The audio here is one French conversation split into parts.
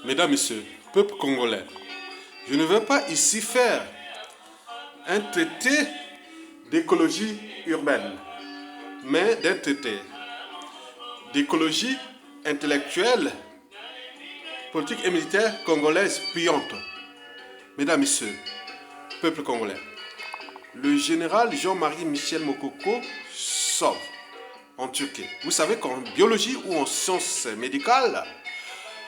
Mesdames, Messieurs, peuple congolais, je ne veux pas ici faire un traité d'écologie urbaine, mais d'un traité d'écologie intellectuelle, politique et militaire congolaise payante. Mesdames, Messieurs, peuple congolais, le général Jean-Marie Michel Mokoko sauve en Turquie. Vous savez qu'en biologie ou en sciences médicales,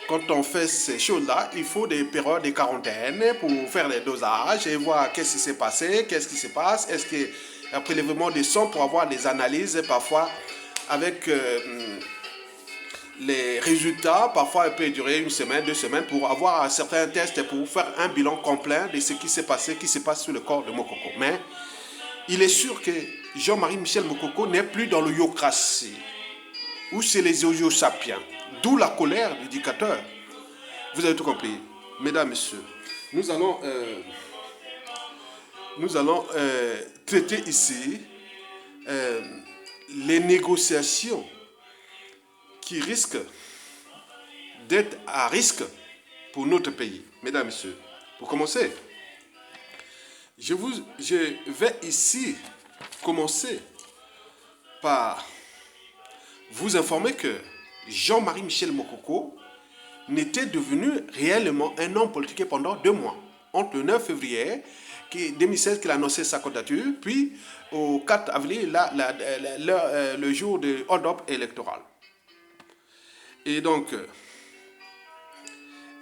quand on fait ces choses-là, il faut des périodes de quarantaine pour faire les dosages et voir qu'est-ce qui s'est passé, qu'est-ce qui se passe, est-ce qu'il y a un prélèvement de sang pour avoir des analyses, parfois avec les résultats, parfois il peut durer une semaine, 2 semaines pour avoir certains tests pour faire un bilan complet de ce qui s'est passé, qui se passe sur le corps de Mokoko. Mais il est sûr que Jean-Marie Michel Mokoko n'est plus dans le yocratie, ou c'est les Homo sapiens. D'où la colère du dictateur. Vous avez tout compris. Mesdames, Messieurs, nous allons traiter ici les négociations qui risquent d'être à risque pour notre pays. Mesdames, Messieurs, pour commencer, je vais ici commencer par vous informer que Jean-Marie Michel Mokoko n'était devenu réellement un homme politique pendant 2 mois. Entre le 9 février 2016 qu'il a annoncé sa candidature, puis au 4 avril, le jour de hold-up électoral. Et donc,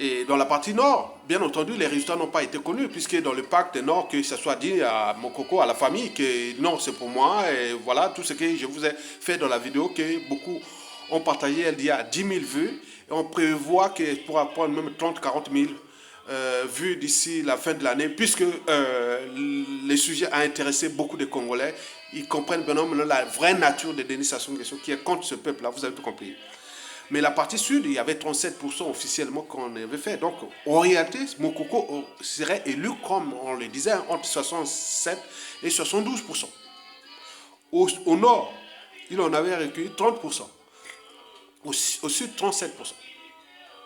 et dans la partie nord, bien entendu, les résultats n'ont pas été connus, puisque dans le pacte nord, que ce soit dit à Mokoko, à la famille, que non, c'est pour moi, et voilà, tout ce que je vous ai fait dans la vidéo, que beaucoup ont partagé, elle dit à 10 000 vues, et on prévoit qu'elle pourra prendre même 30-40 000 vues d'ici la fin de l'année, puisque le sujet a intéressé beaucoup de Congolais, ils comprennent bien la vraie nature de Denis Sassou Nguesso, qui est contre ce peuple-là, vous avez tout compris. Mais la partie sud, il y avait 37% officiellement qu'on avait fait. Donc, en réalité, Mokoko serait élu, comme on le disait, entre 67 et 72%. Au nord, il en avait recueilli 30%. Au sud, 37%.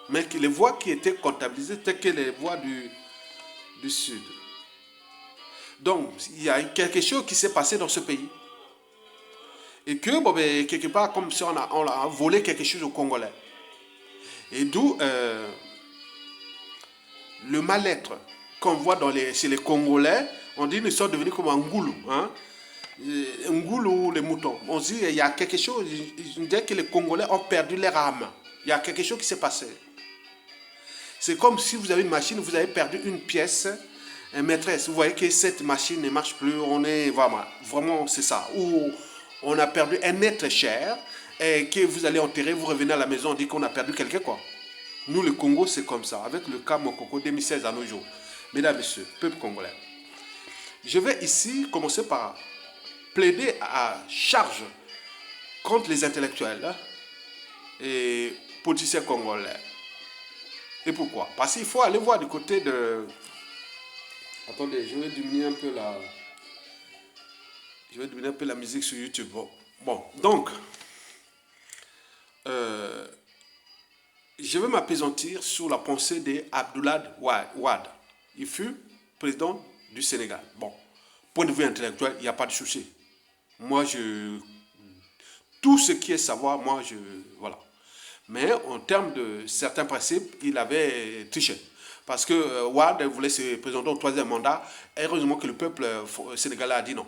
Mais les voix qui étaient comptabilisées étaient que les voix du sud. Donc, il y a quelque chose qui s'est passé dans ce pays. Et que, bon, ben, quelque part, comme si on a volé quelque chose aux Congolais. Et d'où le mal-être qu'on voit chez les Congolais. On dit qu'ils sont devenus comme un goulou. Hein? Un goulou, les moutons. On dit qu'il y a quelque chose, on dirait que les Congolais ont perdu leur âme. Il y a quelque chose qui s'est passé. C'est comme si vous avez une machine, vous avez perdu une pièce, maîtresse. Vous voyez que cette machine ne marche plus. On est vraiment c'est ça. Ou on a perdu un être cher et que vous allez enterrer, vous revenez à la maison, on dit qu'on a perdu quelqu'un, quoi. Nous, le Congo, c'est comme ça, avec le cas Mokoko 2016 à nos jours. Mesdames et messieurs, peuple congolais, je vais ici commencer par plaider à charge contre les intellectuels et politiciens congolais. Et pourquoi? Parce qu'il faut aller voir du côté de... Attendez, je vais diminuer un peu la musique sur YouTube. Bon, donc, je vais m'appesantir sur la pensée d'Abdoulaye Wade. Il fut président du Sénégal. Bon, point de vue intellectuel, il n'y a pas de souci. Moi, tout ce qui est savoir, voilà. Mais en termes de certains principes, il avait triché. Parce que Wade voulait se présenter au 3e mandat. Heureusement que le peuple sénégalais a dit non.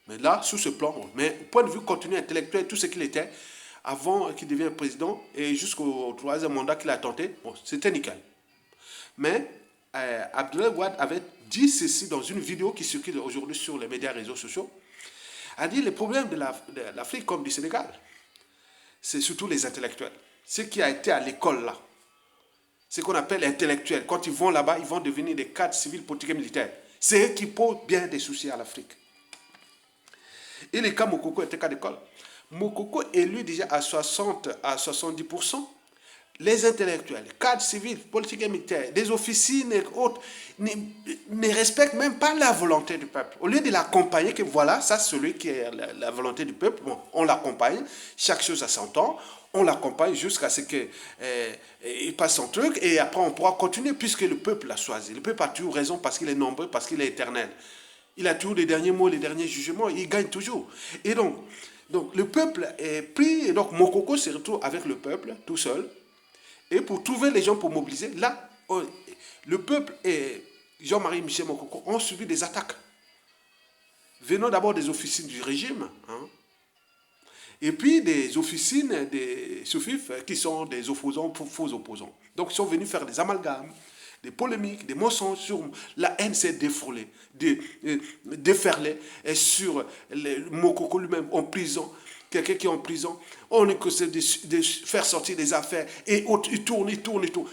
Mais là, sous ce plan, mais point de vue contenu intellectuel, tout ce qu'il était, avant qu'il devienne président et jusqu'au 3e mandat qu'il a tenté, bon, c'était nickel. Mais Abdoulaye Wade avait dit ceci dans une vidéo qui circule aujourd'hui sur les médias et réseaux sociaux. Il a dit les problèmes de l'Afrique comme du Sénégal, c'est surtout les intellectuels. Ceux qui a été à l'école là, ce qu'on appelle intellectuels, quand ils vont là-bas, ils vont devenir des cadres civils, politiques et militaires. C'est eux qui posent bien des soucis à l'Afrique. Et les cas Mokoko étaient cas d'école. Mokoko élu déjà à 60 à 70%, les intellectuels, cadres civils, politiques et militaires, des officines et autres, ne respectent même pas la volonté du peuple. Au lieu de l'accompagner, que voilà, ça c'est celui qui est la volonté du peuple, bon, on l'accompagne, chaque chose a son temps, on l'accompagne jusqu'à ce qu'il passe son truc, et après on pourra continuer, puisque le peuple l'a choisi. Le peuple a toujours raison parce qu'il est nombreux, parce qu'il est éternel. Il a toujours les derniers mots, les derniers jugements, il gagne toujours. Et donc le peuple est pris, et donc Mokoko se retrouve avec le peuple, tout seul, et pour trouver les gens pour mobiliser, là, le peuple et Jean-Marie Michel Mokoko ont subi des attaques. Venant d'abord des officines du régime, hein, et puis des officines des soufifs qui sont des opposants, faux opposants. Donc ils sont venus faire des amalgames, des polémiques, des mensonges sur la haine s'est défoulée, déferlée sur le Mokoko lui-même en prison. Quelqu'un qui est en prison, on est que de faire sortir des affaires et il tourne.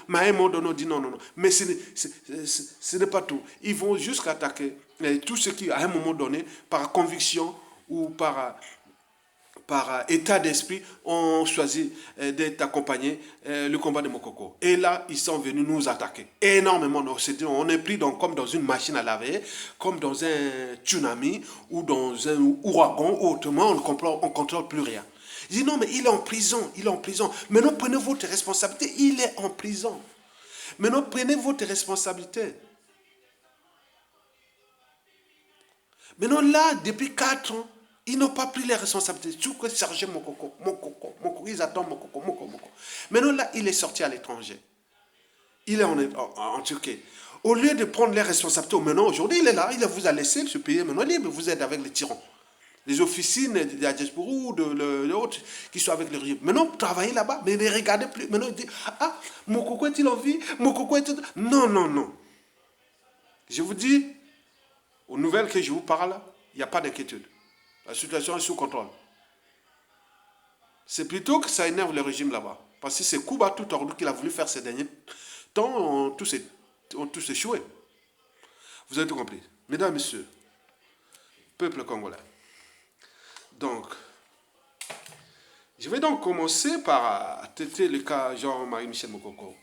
Mais à un moment donné, on dit non. Mais ce n'est pas tout. Ils vont jusqu'à attaquer tout ce qui, à un moment donné, par conviction ou par état d'esprit, ont choisi d'être accompagnés le combat de Mokoko. Et là, ils sont venus nous attaquer. Énormément. On est pris comme dans une machine à laver, comme dans un tsunami ou dans un ouragan. Autrement, on ne contrôle plus rien. Ils disent non, mais il est en prison. Maintenant, prenez votre responsabilité. Il est en prison. Maintenant, prenez votre responsabilité. Maintenant, là, depuis 4 ans, ils n'ont pas pris les responsabilités. Tout que charger Mokoko. Ils attendent Mokoko. Maintenant, là, il est sorti à l'étranger. Il est en Turquie. Au lieu de prendre les responsabilités, maintenant, aujourd'hui, il est là. Il vous a laissé ce pays maintenant libre. Vous êtes avec les tyrans. Les officines de la diaspora ou de l'autre qui sont avec le régime. Maintenant, travaillez là-bas, mais ne regardez plus. Maintenant, il dit, ah, Mokoko est-il en vie? Mokoko est-il... Non. Je vous dis, aux nouvelles que je vous parle, il n'y a pas d'inquiétude. La situation est sous contrôle. C'est plutôt que ça énerve le régime là-bas. Parce que c'est Cuba tout ordre qu'il a voulu faire ces derniers temps, ont tous échoué. Vous avez tout compris. Mesdames et messieurs, peuple congolais. Donc, je vais donc commencer par traiter le cas Jean-Marie Michel Mokoko.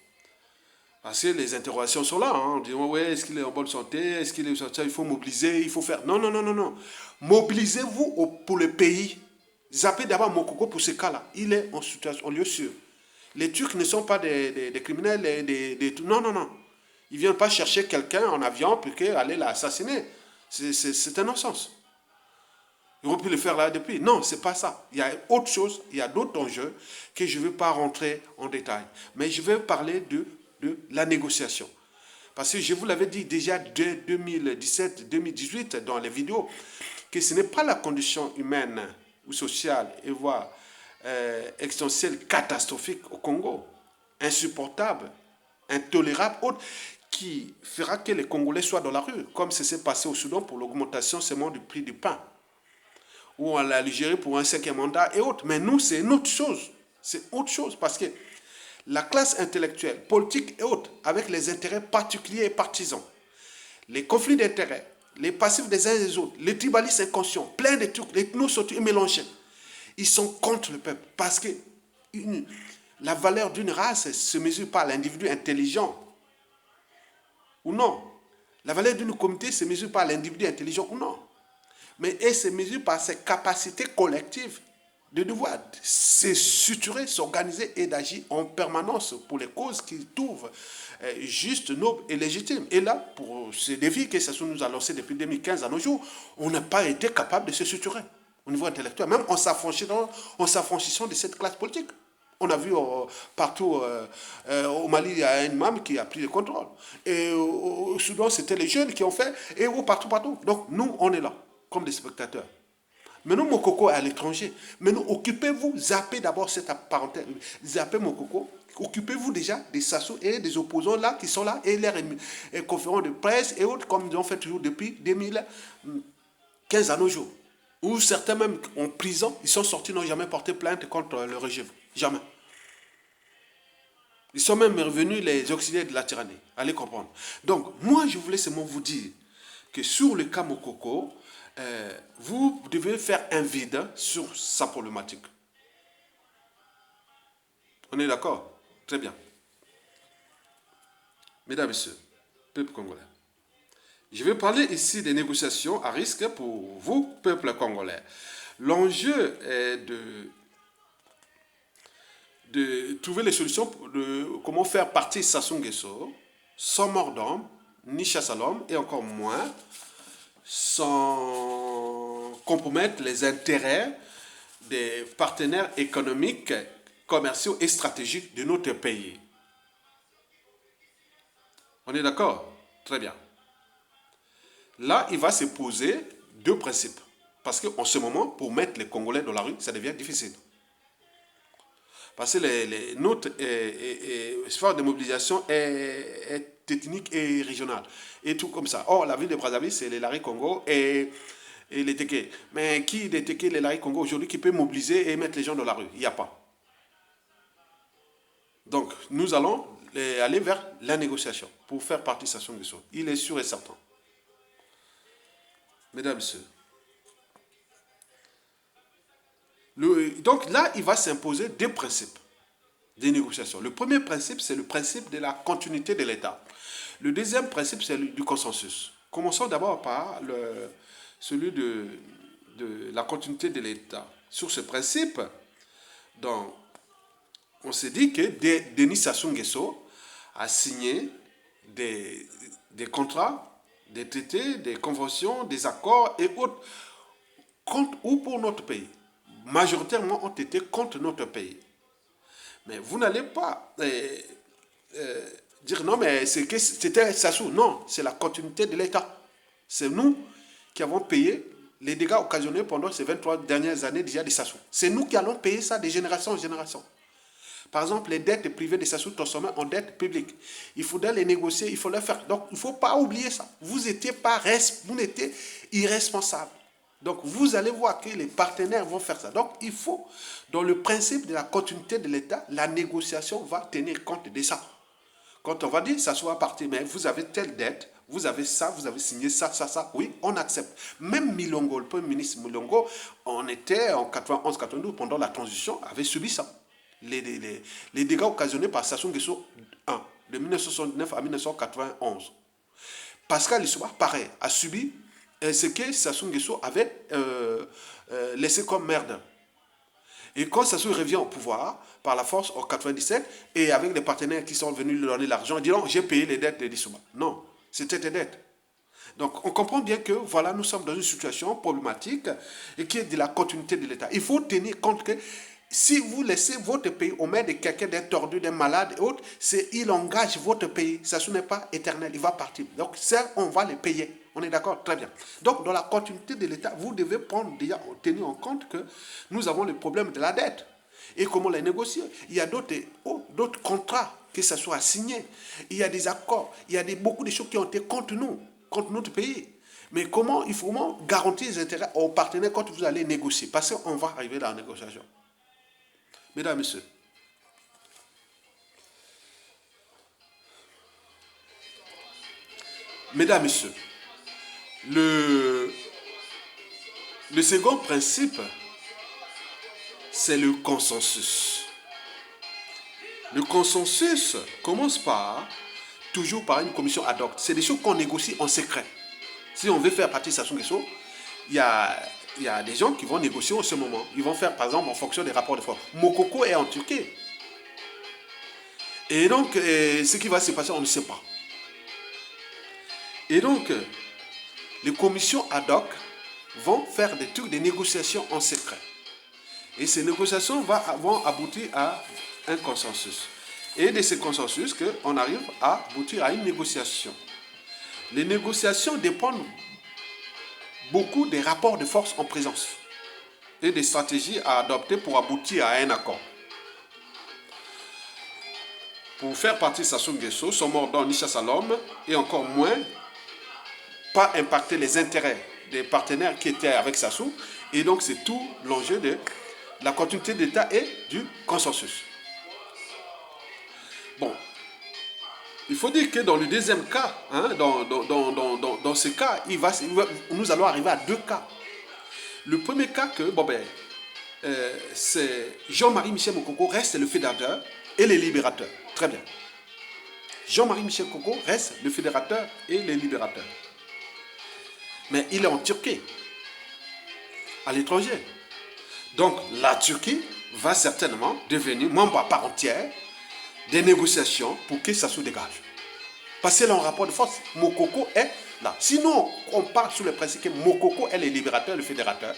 Parce que les interrogations sont là. On dit, ouais, est-ce qu'il est en bonne santé? Est-ce qu'il est en santé? Il faut mobiliser, il faut faire... Non. Mobilisez-vous pour le pays. Zappez d'abord Mokoko pour ce cas-là. Il est en situation, en lieu sûr. Les Turcs ne sont pas des criminels, non. Ils ne viennent pas chercher quelqu'un en avion pour aller l'assassiner. C'est un non-sens. Ils auraient pu le faire là depuis. Non, ce n'est pas ça. Il y a autre chose, il y a d'autres enjeux que je ne vais pas rentrer en détail. Mais je vais parler de la négociation. Parce que je vous l'avais dit déjà dès 2017-2018 dans les vidéos, que ce n'est pas la condition humaine ou sociale, et voire existentielle catastrophique au Congo, insupportable, intolérable, autre, qui fera que les Congolais soient dans la rue, comme ce s'est passé au Soudan pour l'augmentation seulement du prix du pain, ou en Algérie pour un 5e mandat et autres. Mais nous, c'est une autre chose. C'est autre chose parce que la classe intellectuelle, politique et autres, avec les intérêts particuliers et partisans, les conflits d'intérêts, les passifs des uns et des autres, les tribalistes inconscients, plein de trucs, les ethnos mélangés, ils sont contre le peuple parce que la valeur d'une race se mesure par l'individu intelligent ou non. La valeur d'une communauté se mesure par l'individu intelligent ou non. Mais elle se mesure par ses capacités collectives de devoir se structurer, s'organiser et d'agir en permanence pour les causes qu'ils trouvent justes, nobles et légitimes. Et là, pour ce défi que ça nous a lancé depuis 2015 à nos jours, on n'a pas été capable de se structurer au niveau intellectuel, même en s'affranchissant de cette classe politique. On a vu partout au Mali, il y a une MAM qui a pris le contrôle. Et au Soudan, c'était les jeunes qui ont fait, et partout. Donc nous, on est là, comme des spectateurs. Maintenant, Mokoko est à l'étranger. Maintenant, occupez-vous, zappez d'abord cette parenthèse, zappez Mokoko, occupez-vous déjà des Sassou et des opposants là qui sont là, et les conférences de presse et autres, comme ils ont fait toujours depuis 2015 à nos jours. Ou certains même en prison, ils sont sortis, n'ont jamais porté plainte contre le régime. Jamais. Ils sont même revenus les auxiliaires de la tyrannie. Allez comprendre. Donc, moi, je voulais seulement vous dire que sur le cas Mokoko, vous devez faire un vide sur sa problématique. On est d'accord? Très bien. Mesdames et messieurs, peuple congolais, je vais parler ici des négociations à risque pour vous, peuple congolais. L'enjeu est de trouver les solutions de comment faire partir Sassou Nguesso sans mort d'homme, ni chasse à l'homme, et encore moins sans compromettre les intérêts des partenaires économiques, commerciaux et stratégiques de notre pays. On est d'accord? Très bien. Là, il va se poser deux principes. Parce qu'en ce moment, pour mettre les Congolais dans la rue, ça devient difficile. Parce que notre sphère de mobilisation est ethnique et régionale. Et tout comme ça. Or, la ville de Brazzaville, c'est les Lari Congo et les Téké. Mais qui des Téké, les Lari Congo aujourd'hui qui peut mobiliser et mettre les gens dans la rue? Il n'y a pas. Donc, nous allons aller vers la négociation pour faire partie de Sassou Nguesso. Il est sûr et certain. Mesdames et messieurs. Donc là, il va s'imposer deux principes des négociations. Le premier principe, c'est le principe de la continuité de l'État. Le deuxième principe, c'est du consensus. Commençons d'abord par celui de la continuité de l'État. Sur ce principe, donc, on s'est dit que Denis Sassou Nguesso a signé des contrats, des traités, des conventions, des accords et autres contre ou pour notre pays. Majoritairement ont été contre notre pays. Mais vous n'allez pas dire non, mais c'était Sassou. Non, c'est la continuité de l'État. C'est nous qui avons payé les dégâts occasionnés pendant ces 23 dernières années déjà de Sassou. C'est nous qui allons payer ça de génération en génération. Par exemple, les dettes privées de Sassou transformées en dettes publiques. Il faudrait les négocier, il faut les faire. Donc, il ne faut pas oublier ça. Vous n'étiez irresponsable. Donc, vous allez voir que les partenaires vont faire ça. Donc, il faut, dans le principe de la continuité de l'État, la négociation va tenir compte de ça. Quand on va dire, ça soit parti, mais vous avez telle dette, vous avez ça, vous avez signé ça, oui, on accepte. Même Milongo, le Premier ministre Milongo, on était en 91-92, pendant la transition, avait subi ça. Les dégâts occasionnés par Sassou Nguesso 1, de 1979 à 1991. Pascal Lissouba, pareil, a subi ce que Sassou Nguesso avait laissé comme merde. Et quand Sassou revient au pouvoir, par la force, en 97, et avec les partenaires qui sont venus lui donner l'argent, il dit non, j'ai payé les dettes de Lissouba. Non, c'était des dettes. Donc, on comprend bien que, voilà, nous sommes dans une situation problématique et qui est de la continuité de l'État. Il faut tenir compte que si vous laissez votre pays aux mains de quelqu'un, d'un tordu, d'un malade et autres, il engage votre pays. Ça n'est pas éternel, il va partir. Donc ça, on va les payer. On est d'accord? Très bien. Donc dans la continuité de l'État, vous devez tenir en compte que nous avons le problème de la dette. Et comment les négocier? Il y a d'autres contrats que ça soit signé. Il y a des accords. Il y a beaucoup de choses qui ont été contre nous, contre notre pays. Mais comment il faut garantir les intérêts aux partenaires quand vous allez négocier? Parce qu'on va arriver dans la négociation. Mesdames et messieurs, le second principe, c'est le consensus. Le consensus commence toujours par une commission ad hoc. C'est des choses qu'on négocie en secret. Si on veut faire partie de Sassou Nguesso, il y a des gens qui vont négocier en ce moment. Ils vont faire, par exemple, en fonction des rapports de force. Mokoko est en Turquie. Et donc, ce qui va se passer, on ne sait pas. Et donc, les commissions ad hoc vont faire des négociations en secret. Et ces négociations vont aboutir à un consensus. Et de ce consensus, on arrive à aboutir à une négociation. Les négociations dépendent beaucoup des rapports de force en présence et des stratégies à adopter pour aboutir à un accord. Pour faire partie de Sassou Nguesso, son mort d'homme, ni chasse à l'homme, et encore moins, pas impacter les intérêts des partenaires qui étaient avec Sassou. Et donc, c'est tout l'enjeu de la continuité de l'État et du consensus. Bon, il faut dire que dans le deuxième cas, dans ce cas, nous allons arriver à deux cas. Le premier cas c'est Jean-Marie Michel Mokoko reste le fédérateur et les libérateurs. Très bien. Jean-Marie Michel Coco reste le fédérateur et le libérateur. Mais il est en Turquie, à l'étranger. Donc la Turquie va certainement devenir membre à part entière des négociations pour que ça se dégage. Parce que là, en rapport de force, Mokoko est là. Sinon, on part sur le principe que Mokoko est le libérateur, le fédérateur.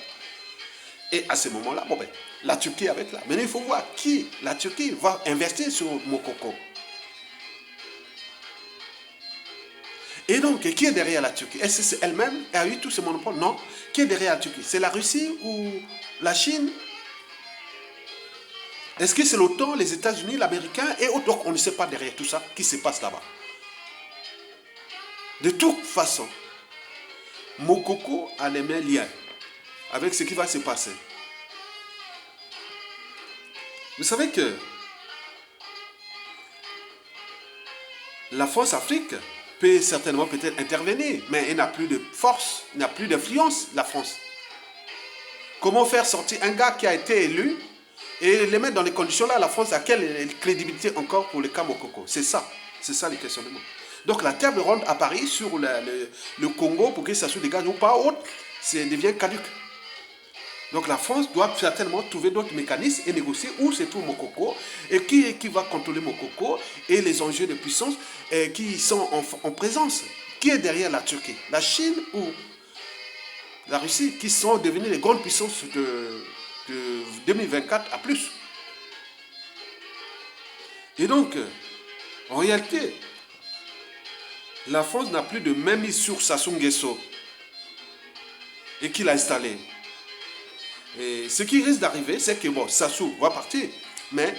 Et à ce moment-là, bon ben, la Turquie est avec là. Maintenant, il faut voir qui la Turquie va investir sur Mokoko. Et donc, qui est derrière la Turquie? Est-ce que c'est elle-même qui a eu tout ce monopole? Non. Qui est derrière la Turquie? C'est la Russie ou la Chine? Est-ce que c'est l'OTAN, les États-Unis, l'Américain et autres? Donc, on ne sait pas derrière tout ça qui se passe là-bas. De toute façon, Mokoko a les mains liées avec ce qui va se passer. Vous savez que la France-Afrique peut certainement peut-être intervenir, mais elle n'a plus de force, il n'a plus d'influence, la France. Comment faire sortir un gars qui a été élu et les mettre dans les conditions là, la France a quelle crédibilité encore pour le cas Mokoko? C'est ça les questionnements. Donc la table ronde à Paris sur le Congo pour que ça se dégage ou pas, autre, ça devient caduque. Donc la France doit certainement trouver d'autres mécanismes et négocier où c'est tout Mokoko et qui va contrôler Mokoko et les enjeux de puissance qui sont en présence. Qui est derrière la Turquie? La Chine ou la Russie qui sont devenues les grandes puissances de 2024 à plus. Et donc, en réalité, la France n'a plus de même mise sur Sassou Nguesso et qui l'a installé. Et ce qui risque d'arriver, c'est que bon, Sassou va partir, mais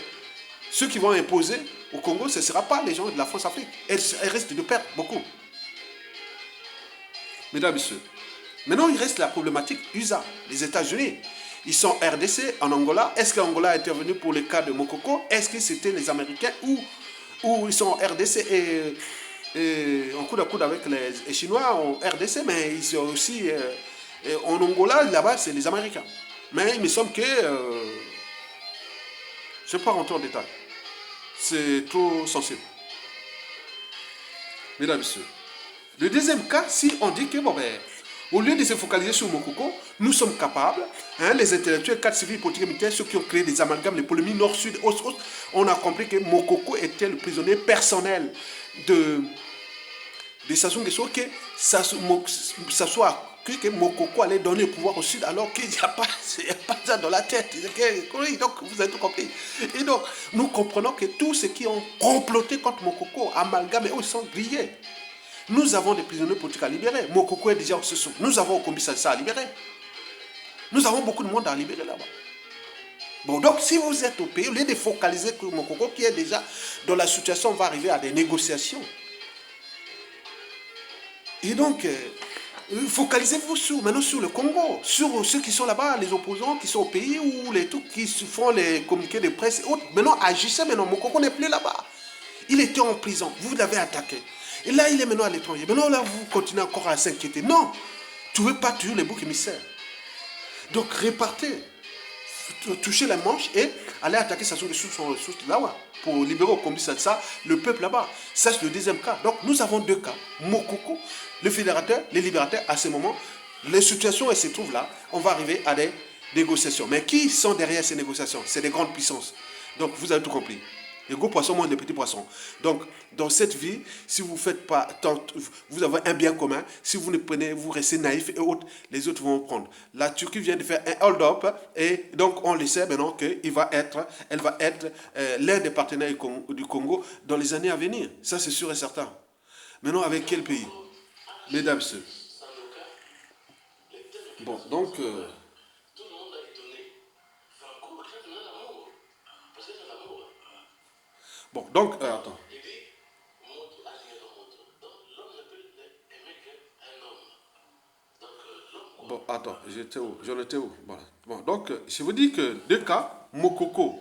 ceux qui vont imposer au Congo, ce ne sera pas les gens de la France-Afrique. Elle risque de perdre beaucoup. Mesdames et messieurs, maintenant il reste la problématique USA, les États-Unis. Ils sont RDC en Angola. Est-ce qu'Angola a intervenu pour le cas de Mokoko? Est-ce que c'était les Américains ou ils sont en RDC et en coude à coude avec les Chinois en RDC, mais ils sont aussi en Angola, là-bas, c'est les Américains. Mais il me semble que je ne vais pas rentrer en détail. C'est trop sensible. Mesdames et messieurs. Le deuxième cas, si on dit que, bon, ben, au lieu de se focaliser sur Mokoko, nous sommes capables, les intellectuels, cadres civils, politiques et militaires, ceux qui ont créé des amalgames, les polémiques nord-sud, ost, on a compris que Mokoko était le prisonnier personnel de Sassou Nguesso, que ça soit que Mokoko allait donner le pouvoir au Sud alors qu'il n'y a pas ça dans la tête. Donc, vous avez tout compris. Et donc, nous comprenons que tous ceux qui ont comploté contre Mokoko, amalgame, eux, ils sont grillés. Nous avons des prisonniers politiques à libérer. Mokoko est déjà en sous. Nous avons Kombi Salsa à libérer. Nous avons beaucoup de monde à libérer là-bas. Bon, donc si vous êtes au pays, au lieu de focaliser sur Mokoko qui est déjà dans la situation, on va arriver à des négociations. Et donc, focalisez-vous maintenant sur le Congo, sur ceux qui sont là-bas, les opposants qui sont au pays ou les trucs qui font les communiqués de presse et autres. Maintenant, agissez maintenant. Mokoko n'est plus là-bas. Il était en prison. Vous l'avez attaqué. Et là, il est maintenant à l'étranger. Maintenant, là, vous continuez encore à s'inquiéter. Non, tu ne veux pas tuer les boucs émissaires. Donc, répartez. Touchez la manche et allez attaquer Sassou Nguesso là-bas pour libérer au Kombi Salsa le peuple là-bas. Ça, c'est le deuxième cas. Donc, nous avons deux cas. Mokoko, le fédérateur, les libérateurs. À ce moment, les situations, elles se trouvent là. On va arriver à des négociations. Mais qui sont derrière ces négociations? C'est des grandes puissances. Donc, vous avez tout compris. Les gros poissons moins des petits poissons. Donc, dans cette vie, si vous faites pas, vous avez un bien commun. Si vous ne prenez, vous restez naïf et autres, les autres vont prendre. La Turquie vient de faire un hold-up et donc on le sait maintenant qu'elle va être l'un des partenaires du Congo dans les années à venir. Ça, c'est sûr et certain. Maintenant, avec quel pays? Mesdames et messieurs. Bon, donc... Bon, donc, attends. Bon, attends, j'étais où? J'en étais où? Voilà. Bon, donc, je vous dis que deux cas, Mokoko,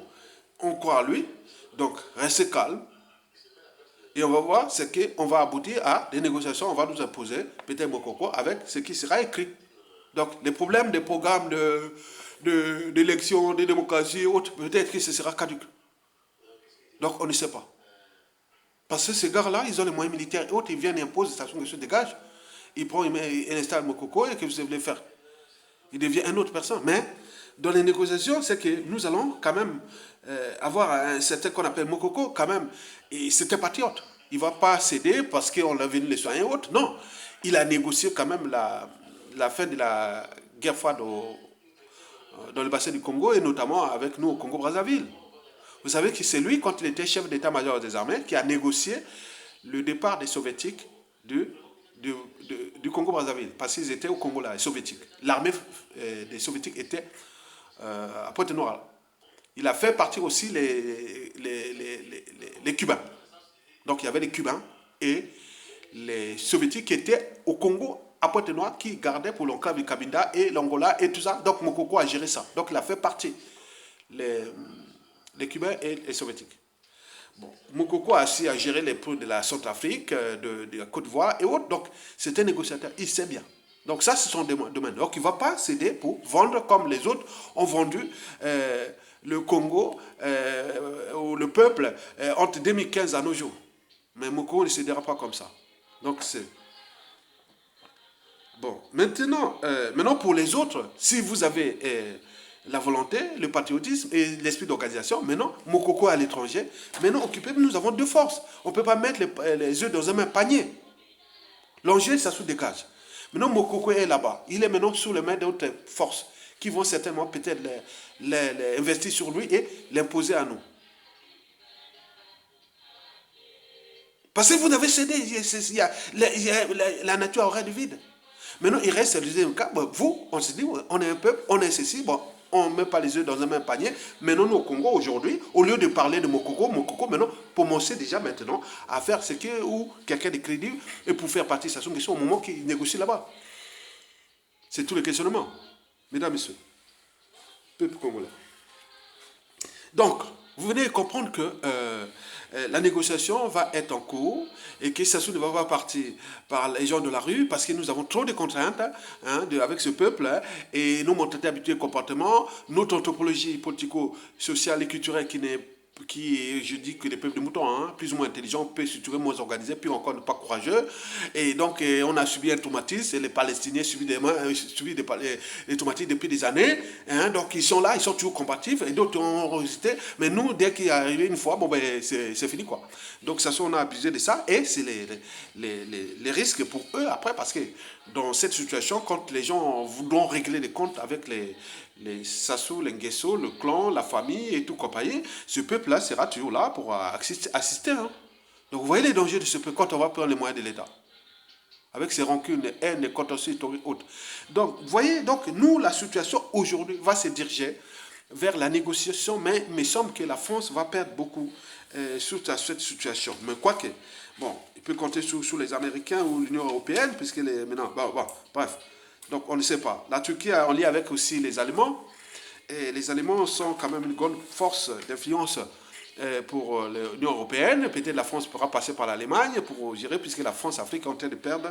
on croit à lui, donc restez calme. Et on va voir ce qu'on va aboutir à des négociations, on va nous imposer, peut-être Mokoko, avec ce qui sera écrit. Donc, les problèmes des programmes d'élection, de démocratie, autres, peut-être que ce sera caduque. Donc on ne sait pas. Parce que ces gars-là, ils ont les moyens militaires et autres, ils viennent et imposent, Sassou Nguesso dégage. Il prend, il installe Mokoko et que vous voulez faire. Il devient une autre personne. Mais dans les négociations, c'est que nous allons quand même avoir un certain qu'on appelle Mokoko, quand même. Et c'est un patriote. Il ne va pas céder parce qu'on a venu les soins et autres. Non. Il a négocié quand même la fin de la guerre froide dans le bassin du Congo et notamment avec nous au Congo-Brazzaville. Vous savez que c'est lui, quand il était chef d'état-major des armées, qui a négocié le départ des soviétiques du Congo-Brazzaville, parce qu'ils étaient au Congo là, les soviétiques. L'armée des soviétiques était à Pointe-Noire. Il a fait partir aussi les Cubains. Donc il y avait les Cubains et les soviétiques qui étaient au Congo à Pointe-Noire, qui gardaient pour l'enclave du Cabinda et l'Angola et tout ça. Donc Mokoko a géré ça. Donc il a fait partie les Cubains et les Soviétiques. Bon, Mokoko a aussi à gérer les produits de la Centrafrique, de la Côte d'Ivoire et autres. Donc, c'est un négociateur, il sait bien. Donc, ça, c'est son domaine. Donc, il ne va pas céder pour vendre comme les autres ont vendu le Congo ou le peuple entre 2015 à nos jours. Mais Mokoko ne cédera pas comme ça. Donc, c'est... Bon, maintenant pour les autres, si vous avez la volonté, le patriotisme et l'esprit d'organisation, maintenant, Mokoko est à l'étranger, maintenant, occupé, nous avons deux forces. On ne peut pas mettre les œufs dans un même panier. L'enjeu, ça se dégage. Maintenant, Mokoko est là-bas. Il est maintenant sous les mains d'autres forces qui vont certainement peut-être investir sur lui et l'imposer à nous. Parce que vous n'avez cédé, la nature aurait du vide. Maintenant, il reste le deuxième cas. Bon, vous, on se dit, on est un peuple, on est ceci, bon, on ne met pas les œufs dans un même panier. Maintenant, nous, au Congo, aujourd'hui, au lieu de parler de Mokoko, maintenant, commencez déjà maintenant à faire ce que, ou quelqu'un de crédible, et pour faire partie de sa question au moment qu'il négocie là-bas. C'est tout le questionnement. Mesdames, Messieurs, peuple congolais. Donc, vous venez de comprendre que la négociation va être en cours et que Sassou ne va pas partir par les gens de la rue parce que nous avons trop de contraintes avec ce peuple et nos mentalités, habitudes et comportements, notre anthropologie politico-sociale et culturelle qui je dis que les peuples de moutons, plus ou moins intelligents, peu structurés, moins organisés, puis encore ne pas courageux. Et donc, on a subi un traumatisme, et les Palestiniens subi des traumatismes depuis des années. Donc, ils sont là, ils sont toujours combatifs, et d'autres ont résisté. Mais nous, dès qu'il est arrivé une fois, c'est fini, quoi. Donc, ça, on a abusé de ça, et c'est les risques pour eux après, parce que dans cette situation, quand les gens voudront régler les comptes avec les Sassou, les Nguesso, le clan, la famille et tout compagnie, ce peuple-là sera toujours là pour assister. Donc vous voyez les dangers de ce peuple quand on va prendre les moyens de l'État. Avec ses rancunes, haines, les contentieux historiques autres. Donc vous voyez, nous, la situation aujourd'hui va se diriger vers la négociation, mais il me semble que la France va perdre beaucoup suite à cette situation. Mais quoique, bon, il peut compter sur les Américains ou l'Union européenne, puisque maintenant, bref. Donc on ne sait pas. La Turquie est en lien avec aussi les Allemands. Et les Allemands sont quand même une grande force d'influence pour l'Union européenne. Peut-être la France pourra passer par l'Allemagne pour gérer, puisque la France-Afrique est en train de perdre,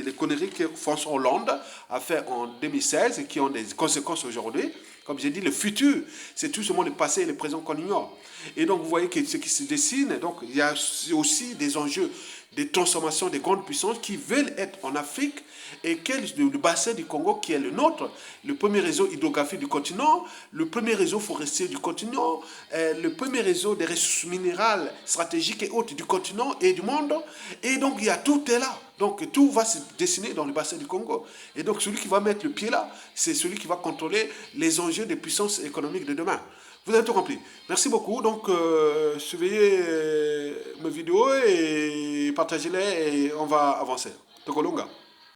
les conneries que François Hollande a fait en 2016 et qui ont des conséquences aujourd'hui. Comme j'ai dit, le futur, c'est tout seulement le passé et le présent qu'on ignore. Et donc, vous voyez que ce qui se dessine, donc, il y a aussi des enjeux, des transformations des grandes puissances qui veulent être en Afrique et le bassin du Congo qui est le nôtre, le premier réseau hydrographique du continent, le premier réseau forestier du continent, le premier réseau des ressources minérales stratégiques et autres du continent et du monde. Et donc, il y a tout est là. Donc, tout va se dessiner dans le bassin du Congo. Et donc, celui qui va mettre le pied là, c'est celui qui va contrôler les enjeux des puissances économiques de demain. Vous avez tout compris. Merci beaucoup. Donc, surveillez mes vidéos et partagez-les et on va avancer. Tokolonga.